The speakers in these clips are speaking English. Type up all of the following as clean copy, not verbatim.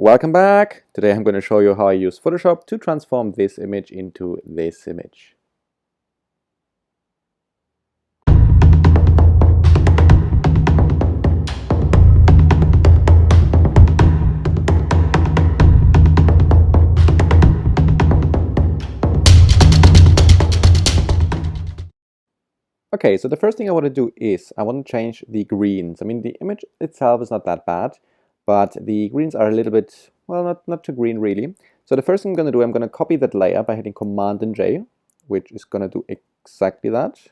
Welcome back! Today I'm going to show you how I use Photoshop to transform this image into this image. Okay, so the first thing I want to do is I want to change the greens. I mean, the image itself is not that bad, but the greens are a little bit, well, not too green really. So the first thing I'm going to do, I'm going to copy that layer by hitting Command and J, which is going to do exactly that.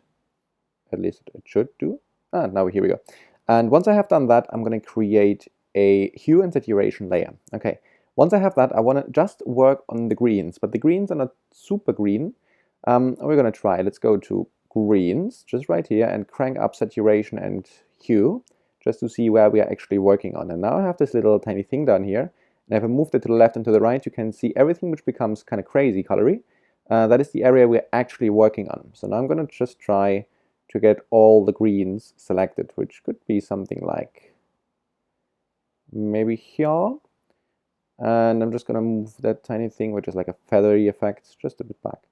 At least it should do. Now here we go. And once I have done that, I'm going to create a hue and saturation layer. Okay, once I have that, I want to just work on the greens, but the greens are not super green. We're going to try. Let's go to greens, just right here, and crank up saturation and hue, just to see where we are actually working on. And now I have this little tiny thing down here, and if I move it to the left and to the right, you can see everything which becomes kind of crazy colory. That is the area we're actually working on. So now I'm going to just try to get all the greens selected, which could be something like maybe here. And I'm just going to move that tiny thing, which is like a feathery effect, just a bit back.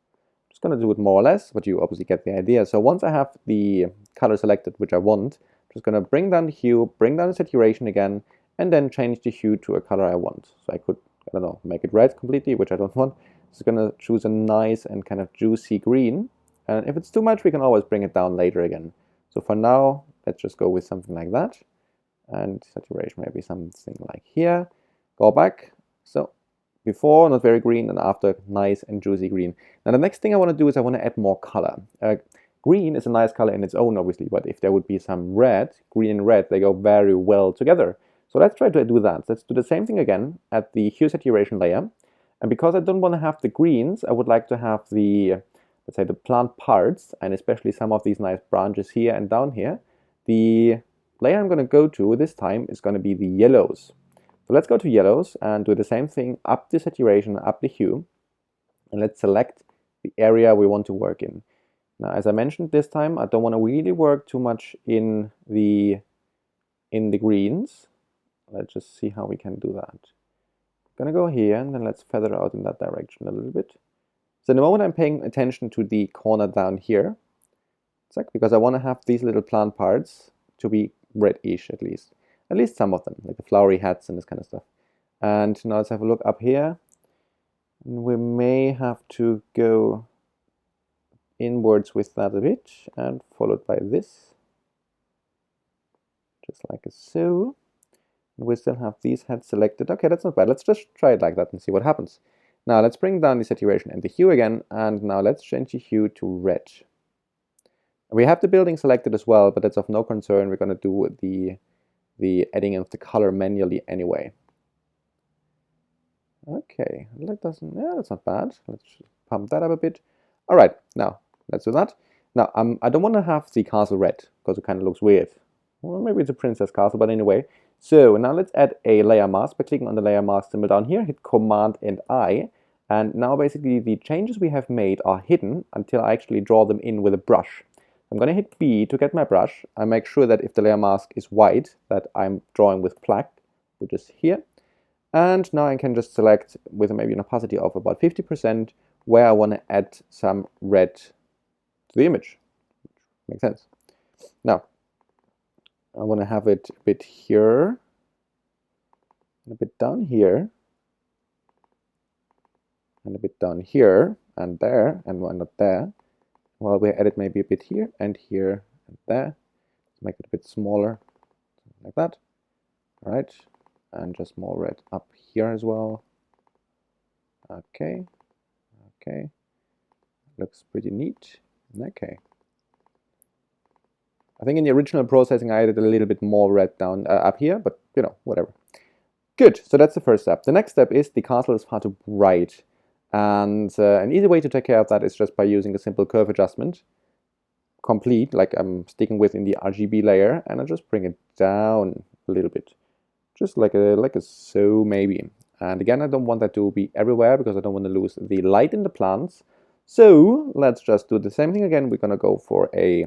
Just going to do it more or less, but you obviously get the idea. So once I have the color selected, which I want, I'm just going to bring down the hue, bring down the saturation again, and then change the hue to a color I want. So I could, I don't know, make it red completely, which I don't want. Just going to choose a nice and kind of juicy green. And if it's too much, we can always bring it down later again. So for now, let's just go with something like that. And saturation maybe something like here. Go back. So before, not very green, and after, nice and juicy green. Now the next thing I want to do is I want to add more color. Green is a nice color in its own, obviously, but if there would be some red, green and red, they go very well together. So let's try to do that. Let's do the same thing again at the hue saturation layer. And because I don't want to have the greens, I would like to have the, let's say, the plant parts, and especially some of these nice branches here and down here. The layer I'm going to go to this time is going to be the yellows. So let's go to yellows and do the same thing, up the saturation, up the hue, and let's select the area we want to work in. Now, as I mentioned this time, I don't want to really work too much in the greens. Let's just see how we can do that. I'm going to go here, and then let's feather out in that direction a little bit. So the moment I'm paying attention to the corner down here, it's like because I want to have these little plant parts to be reddish at least some of them, like the flowery hats and this kind of stuff. And now let's have a look up here. We may have to go inwards with that a bit, and followed by this, just like so. And we still have these heads selected. Okay, that's not bad. Let's just try it like that and see what happens. Now let's bring down the saturation and the hue again, and now let's change the hue to red. We have the building selected as well, but that's of no concern. We're going to do the adding of the color manually anyway. Okay, that doesn't, yeah, that's not bad. Let's pump that up a bit. All right, now let's do that. Now I don't want to have the castle red because it kind of looks weird. Well, maybe it's a princess castle, but anyway. So now let's add a layer mask by clicking on the layer mask symbol down here, hit Command and I, and now basically the changes we have made are hidden until I actually draw them in with a brush. I'm going to hit B to get my brush. I make sure that if the layer mask is white, that I'm drawing with black, which is here. And now I can just select with maybe an opacity of about 50% where I want to add some red to the image. Makes sense. Now, I want to have it a bit here, a bit down here, and a bit down here, and there, and one not there. Well, we added maybe a bit here, and there. Let's make it a bit smaller, like that. All right, and just more red up here as well. Okay, okay, looks pretty neat. Okay. I think in the original processing I added a little bit more red down up here, but you know, whatever. Good, so that's the first step. The next step is the castle is far too bright. And an easy way to take care of that is just by using a simple curve adjustment, complete, like I'm sticking with in the RGB layer, and I just bring it down a little bit, just like a so maybe. And again, I don't want that to be everywhere because I don't want to lose the light in the plants. So let's just do the same thing again. We're going to go for a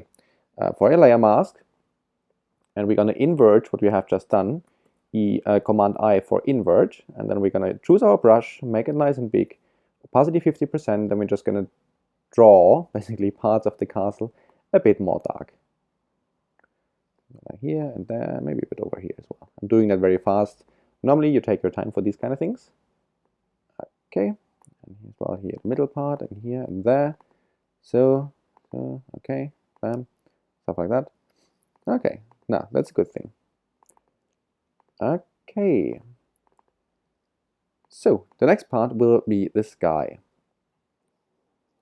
layer mask, and we're going to invert what we have just done, Command I for invert, and then we're going to choose our brush, make it nice and big, opacity 50%, then we're just going to draw basically parts of the castle a bit more dark. Like here and there, maybe a bit over here as well. I'm doing that very fast. Normally you take your time for these kind of things. Okay, and as well here the middle part, and here and there. So okay, bam, stuff like that. Okay, now that's a good thing. Okay, so the next part will be the sky.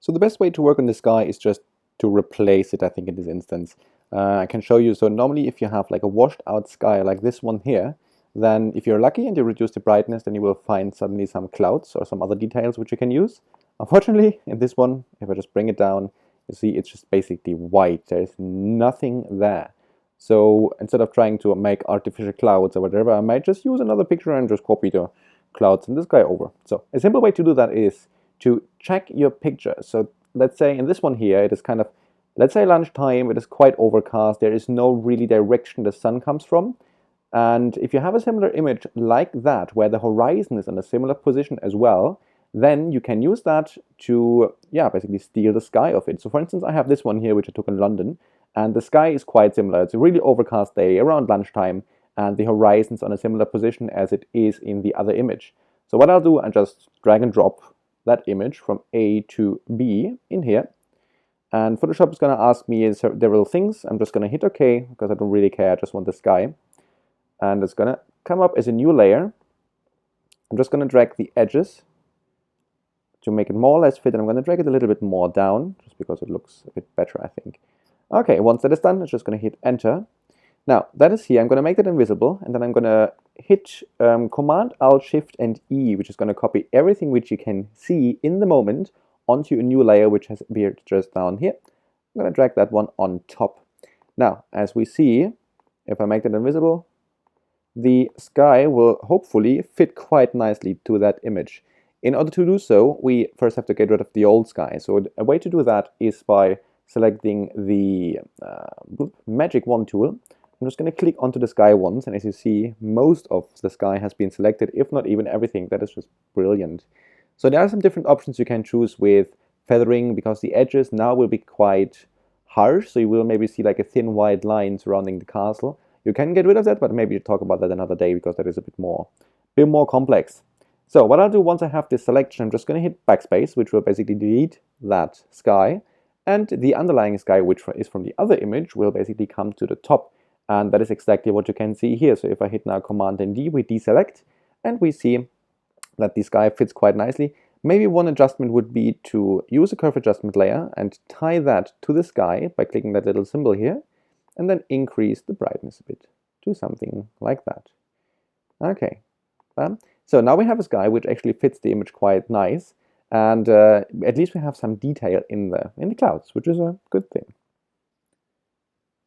So the best way to work on the sky is just to replace it, I think, in this instance. I can show you. So normally if you have like a washed out sky like this one here, then if you're lucky and you reduce the brightness, then you will find suddenly some clouds or some other details which you can use. Unfortunately, in this one, if I just bring it down, you see it's just basically white. There is nothing there. So instead of trying to make artificial clouds or whatever, I might just use another picture and just copy the clouds in the sky over. So a simple way to do that is to check your picture. So let's say in this one here, it is kind of, let's say lunchtime, it is quite overcast. There is no really direction the sun comes from. And if you have a similar image like that, where the horizon is in a similar position as well, then you can use that to, yeah, basically steal the sky of it. So for instance, I have this one here, which I took in London, and the sky is quite similar. It's a really overcast day around lunchtime, and the horizon's on a similar position as it is in the other image. So what I'll do, I just drag and drop that image from A to B in here. And Photoshop is going to ask me several things. I'm just going to hit OK, because I don't really care. I just want the sky. And it's going to come up as a new layer. I'm just going to drag the edges to make it more or less fit, and I'm going to drag it a little bit more down, just because it looks a bit better, I think. Okay, once that is done, I'm just going to hit Enter. Now, that is here. I'm going to make that invisible, and then I'm going to hit Command-Alt-Shift+E, which is going to copy everything which you can see in the moment onto a new layer, which has appeared just down here. I'm going to drag that one on top. Now, as we see, if I make that invisible, the sky will hopefully fit quite nicely to that image. In order to do so, we first have to get rid of the old sky. So a way to do that is by selecting the Magic Wand tool. I'm just going to click onto the sky once, and as you see, most of the sky has been selected, if not even everything. That is just brilliant. So there are some different options you can choose with feathering, because the edges now will be quite harsh, so you will maybe see like a thin white line surrounding the castle. You can get rid of that, but maybe talk about that another day, because that is a bit more complex. So what I'll do once I have this selection, I'm just going to hit backspace, which will basically delete that sky, and the underlying sky, which is from the other image, will basically come to the top. And that is exactly what you can see here. So if I hit now Command and D, we deselect, and we see that the sky fits quite nicely. Maybe one adjustment would be to use a curve adjustment layer and tie that to the sky by clicking that little symbol here, and then increase the brightness a bit to something like that. Okay, so now we have a sky which actually fits the image quite nice, and at least we have some detail in the clouds, which is a good thing.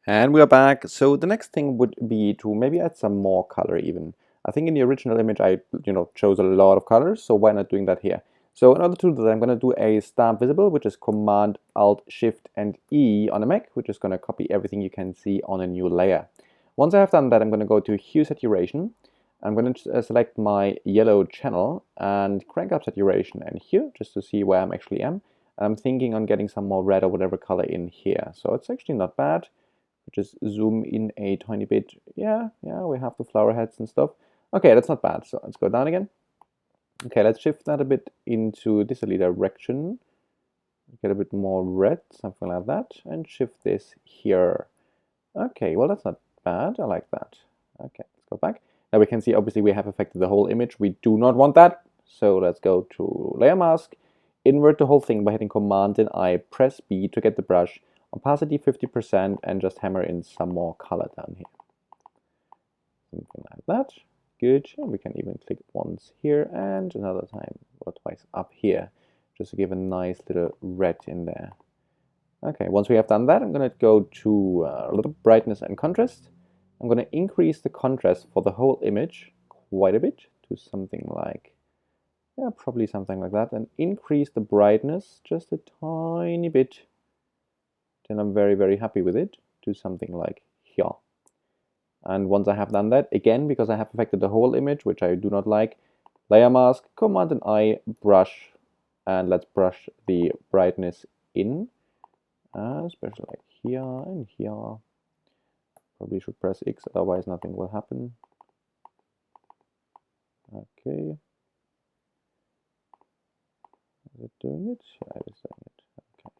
And we are back. So the next thing would be to maybe add some more color even. I think in the original image I chose a lot of colors, so why not doing that here? So in order to do that, I'm going to do a stamp visible, which is Command Alt Shift and E on a Mac, which is going to copy everything you can see on a new layer. Once I have done that, I'm going to go to Hue Saturation. I'm going to select my yellow channel and crank up saturation and hue just to see where I actually am. And I'm thinking on getting some more red or whatever color in here. So it's actually not bad. Just zoom in a tiny bit. Yeah, we have the flower heads and stuff. Okay, that's not bad. So let's go down again. Okay, let's shift that a bit into this direction. Get a bit more red, something like that, and shift this here. Okay, well that's not bad. I like that. Okay, let's go back. Now we can see obviously we have affected the whole image. We do not want that. So let's go to Layer Mask, invert the whole thing by hitting Command and I, press B to get the brush, opacity 50%, and just hammer in some more color down here. Something like that. Good. And we can even click once here and another time or twice up here, just to give a nice little red in there. Okay, once we have done that, I'm going to go to a little brightness and contrast. I'm going to increase the contrast for the whole image quite a bit to something like, yeah, probably something like that, and increase the brightness just a tiny bit. Then I'm very, very happy with it, to something like here. And once I have done that, again, because I have affected the whole image, which I do not like, layer mask, Command and I, brush, and let's brush the brightness in, especially like here and here. Probably should press X, otherwise nothing will happen. Okay. Is it doing it? Yeah, it is doing it. Okay.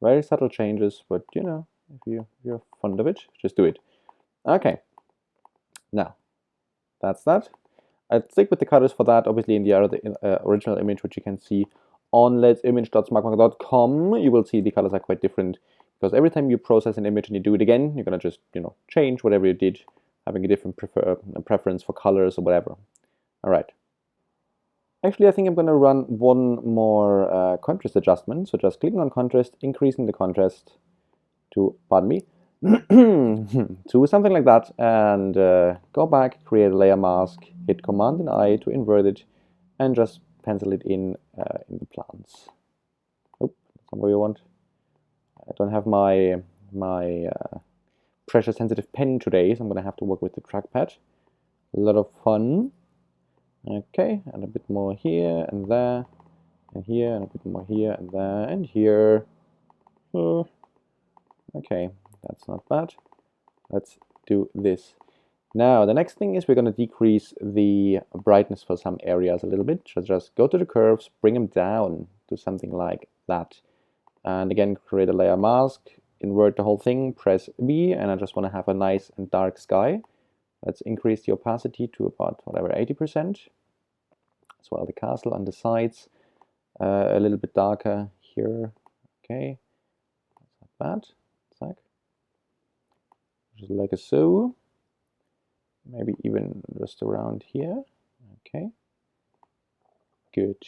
Very subtle changes, but you know, if you're fond of it, just do it. Okay. Now, that's that. I'd stick with the colors for that, obviously in the other original image, which you can see on let'simage.smartmark.com. You will see the colors are quite different, because every time you process an image and you do it again, you're going to just, you know, change whatever you did, having a different preference for colors or whatever. All right. Actually, I think I'm going to run one more contrast adjustment. So just clicking on contrast, increasing the contrast to, pardon me, to something like that, and go back, create a layer mask, hit Command and I to invert it, and just pencil it in the plants. Oh, that's not what you want. I don't have my pressure sensitive pen today, so I'm going to have to work with the trackpad. A lot of fun. Okay, and a bit more here and there, and here, and a bit more here and there, and here. Okay, that's not bad. Let's do this. Now, the next thing is we're going to decrease the brightness for some areas a little bit. So just go to the curves, bring them down to something like that. And again, create a layer mask, invert the whole thing, press B, and I just want to have a nice and dark sky. Let's increase the opacity to about, whatever, 80%. As well, the castle on the sides, a little bit darker here. Okay, that's not bad. Zack. Just like so. Maybe even just around here. Okay, good.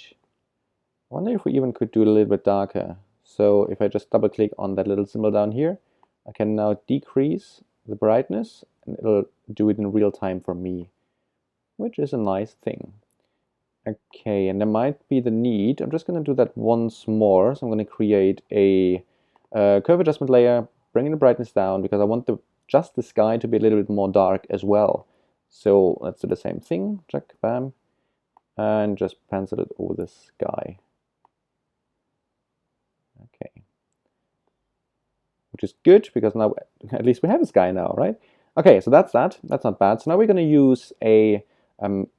I wonder if we even could do it a little bit darker. So if I just double click on that little symbol down here, I can now decrease the brightness and it'll do it in real time for me, which is a nice thing. Okay, and there might be the need, I'm just going to do that once more. So I'm going to create a curve adjustment layer, bringing the brightness down because I want just the sky to be a little bit more dark as well. So let's do the same thing, check, bam, and just pencil it over the sky. Okay, which is good because now at least we have a sky now, right? Okay, so that's that. That's not bad. So now we're going to use a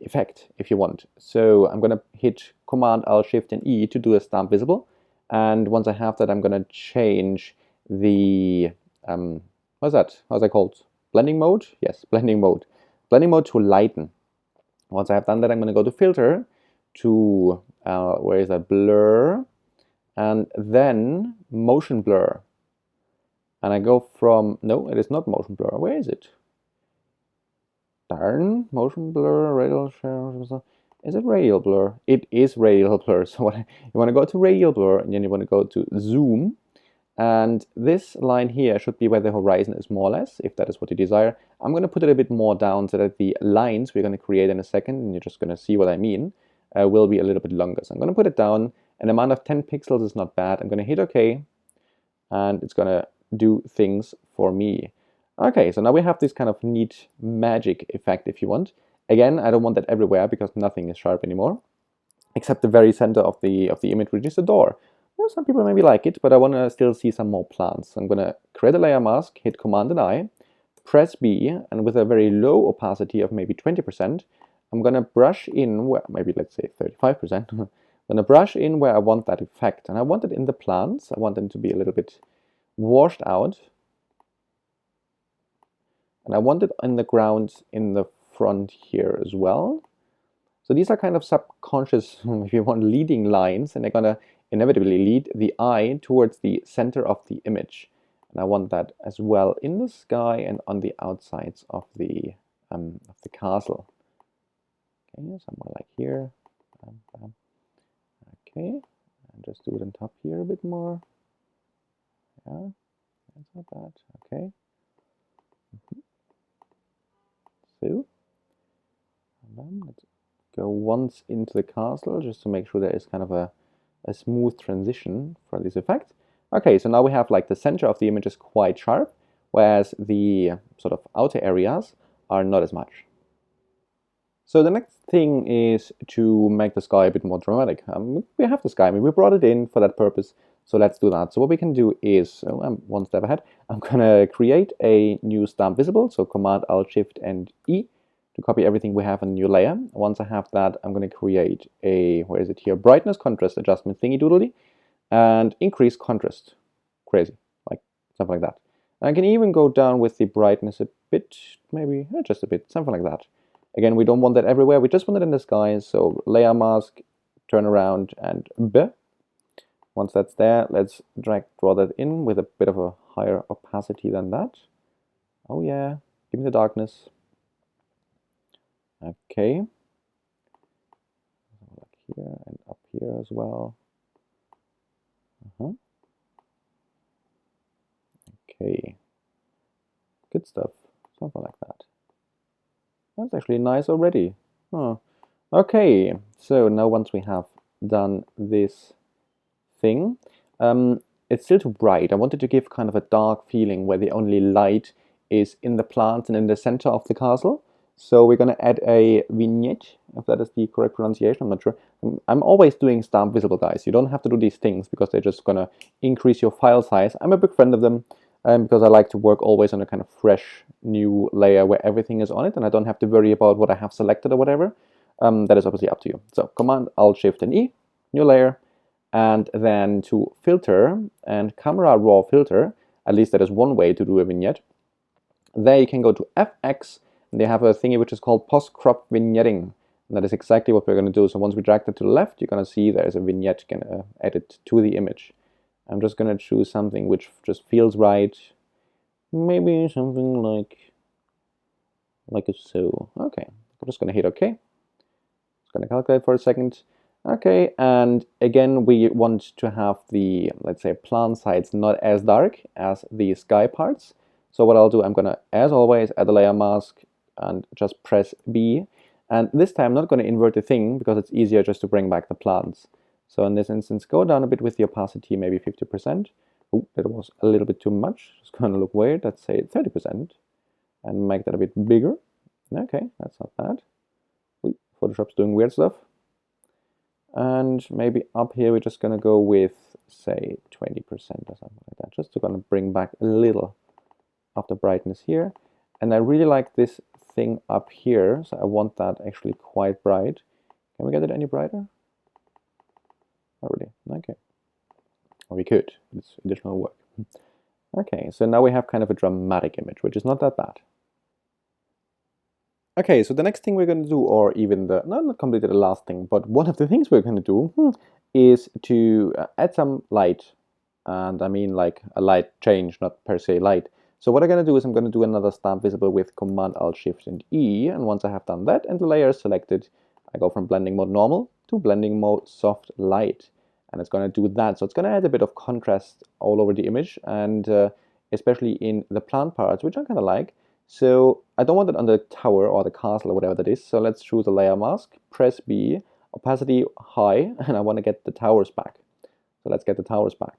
effect if you want. So I'm going to hit Command-Alt-Shift+E to do a stamp visible. And once I have that, I'm going to change the, how's that called? Blending mode? Yes, blending mode. Blending mode to lighten. Once I have done that, I'm going to go to filter, to, where is that, blur, and then motion blur. And I go from, no, it is not motion blur. Where is it? Darn, motion blur, radial, is it radial blur? It is radial blur. So you want to go to radial blur, and then you want to go to zoom. And this line here should be where the horizon is more or less, if that is what you desire. I'm going to put it a bit more down so that the lines we're going to create in a second, and you're just going to see what I mean, will be a little bit longer. So I'm going to put it down. An amount of 10 pixels is not bad. I'm going to hit OK, and it's going to do things for me. Okay, so now we have this kind of neat magic effect if you want. Again, I don't want that everywhere because nothing is sharp anymore, except the very center of the image, which is the door. You know, some people maybe like it, but I want to still see some more plants. So I'm going to create a layer mask, hit Command and I, press B, and with a very low opacity of maybe 20%, I'm going to brush in where, maybe let's say 35%, I'm going to brush in where I want that effect. And I want it in the plants. I want them to be a little bit washed out. And I want it in the ground in the front here as well. So these are kind of subconscious, if you want, leading lines, and they're going to inevitably lead the eye towards the center of the image. And I want that as well in the sky and on the outsides of the castle. Okay, somewhere like here. Okay, and just do it on top here a bit more. Yeah, that's not bad. Okay. So, and then let's go once into the castle just to make sure there is kind of a smooth transition for this effect. Okay, so now we have like the center of the image is quite sharp. whereas the sort of outer areas are not as much. So the next thing is to make the sky a bit more dramatic. We have the sky, I mean, we brought it in for that purpose, so let's do that. So what we can do is, I'm one step ahead, I'm gonna create a new stamp visible, so Command-Alt-Shift+E to copy everything we have in a new layer. Once I have that, I'm gonna create a, where is it here, brightness contrast adjustment thingy doodly, and increase contrast. Crazy, like something like that. And I can even go down with the brightness a bit, maybe just a bit, something like that. Again, we don't want that everywhere, we just want it in the sky, so layer mask, turn around, and B. Once that's there, let's draw that in with a bit of a higher opacity than that. Oh yeah, give me the darkness. Okay. Like here and up here as well. Okay. Good stuff, something like that. That's actually nice already. Huh. Okay, so now once we have done this thing, it's still too bright. I wanted to give kind of a dark feeling where the only light is in the plants and in the center of the castle. So we're going to add a vignette, if that is the correct pronunciation, I'm not sure. I'm always doing stamp visible, guys. You don't have to do these things because they're just going to increase your file size. I'm a big friend of them. Because I like to work always on a kind of fresh new layer where everything is on it and I don't have to worry about what I have selected or whatever. That is obviously up to you. So Command-Alt-Shift+E, new layer, and then to filter and camera raw filter, at least that is one way to do a vignette. There you can go to FX, and they have a thingy which is called post-crop vignetting. And that is exactly what we're going to do. So once we drag that to the left, you're going to see there's a vignette added to the image. I'm just going to choose something which just feels right. Maybe something like a so. Okay, I'm just going to hit OK. It's going to calculate for a second. Okay, and again, we want to have the, let's say, plant sides not as dark as the sky parts. So what I'll do, I'm going to, as always, add a layer mask and just press B. And this time, I'm not going to invert the thing because it's easier just to bring back the plants. So in this instance, go down a bit with the opacity, maybe 50%. Oh, that was a little bit too much. It's going to look weird. Let's say 30%. And make that a bit bigger. Okay, that's not bad. Ooh, Photoshop's doing weird stuff. And maybe up here, we're just going to go with, say, 20% or something like that. Just to kind of bring back a little of the brightness here. And I really like this thing up here. So I want that actually quite bright. Can we get it any brighter? Not really. Okay. Or we could. It's additional work. Okay, so now we have kind of a dramatic image, which is not that bad. Okay, so the next thing we're going to do, or even the, no, not completely the last thing, but one of the things we're going to do is to add some light. And I mean like a light change, not per se light. So what I'm going to do is I'm going to do another stamp visible with Command-Alt-Shift+E. And once I have done that and the layer is selected, I go from blending mode normal to blending mode soft light. And it's going to do that. So it's going to add a bit of contrast all over the image, and especially in the plant parts, which I kind of like. So I don't want it on the tower or the castle or whatever that is. So let's choose a layer mask, press B, opacity high, and I want to get the towers back. So let's get the towers back.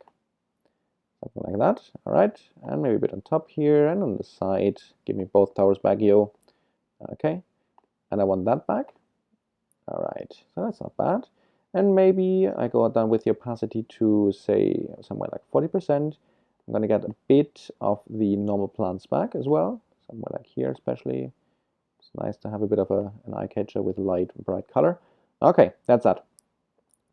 Something like that. All right. And maybe a bit on top here and on the side. Give me both towers back, yo. Okay. And I want that back. All right. So that's not bad. And maybe I go down with the opacity to, say, somewhere like 40%. I'm going to get a bit of the normal plants back as well, somewhere like here especially. It's nice to have a bit of an eye catcher with light, bright color. Okay, that's that.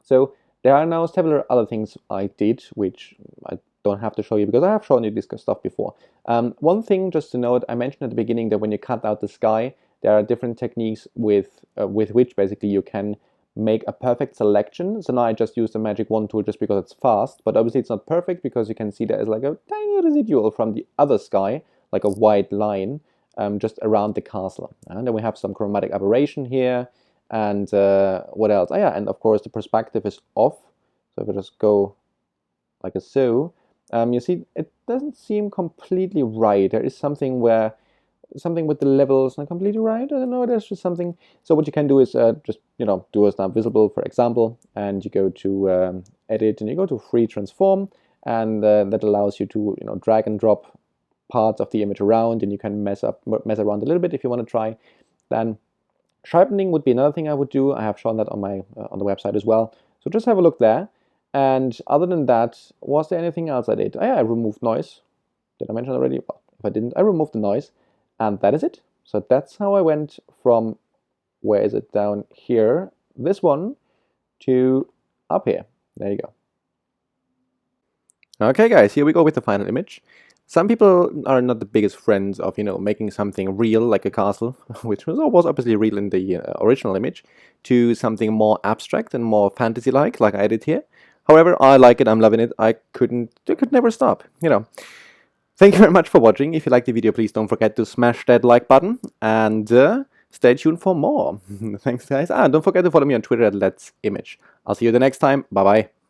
So there are now several other things I did, which I don't have to show you because I have shown you this stuff before. One thing just to note, I mentioned at the beginning that when you cut out the sky, there are different techniques with which basically you can make a perfect selection. So now I just use the magic wand tool just because it's fast, but obviously it's not perfect because you can see there is like a tiny residual from the other sky, like a white line just around the castle. And then we have some chromatic aberration here, and what else? Oh yeah, and of course the perspective is off. So if I just go like a so, you see it doesn't seem completely right. There is something where something with the levels not completely right. I don't know, there's just something. So what you can do is just, you know, do a stamp visible, for example, and you go to edit and you go to free transform, and that allows you to, you know, drag and drop parts of the image around, and you can mess around a little bit if you want to try. Then sharpening would be another thing I would do. I have shown that on my on the website as well. So just have a look there. And other than that, was there anything else I did? Oh, yeah, I removed noise. Did I mention already? Well, if I didn't, I removed the noise, and that is it. So that's how I went from, where is it, down here, this one, to up here. There you go. Okay guys, here we go with the final image. Some people are not the biggest friends of, you know, making something real like a castle, which was obviously real in the original image, to something more abstract and more fantasy-like I did here. However, I like it, I'm loving it. I could never stop, you know. Thank you very much for watching. If you liked the video, please don't forget to smash that like button, and stay tuned for more. Thanks guys. And don't forget to follow me on Twitter at @let'simage. I'll see you the next time. Bye bye.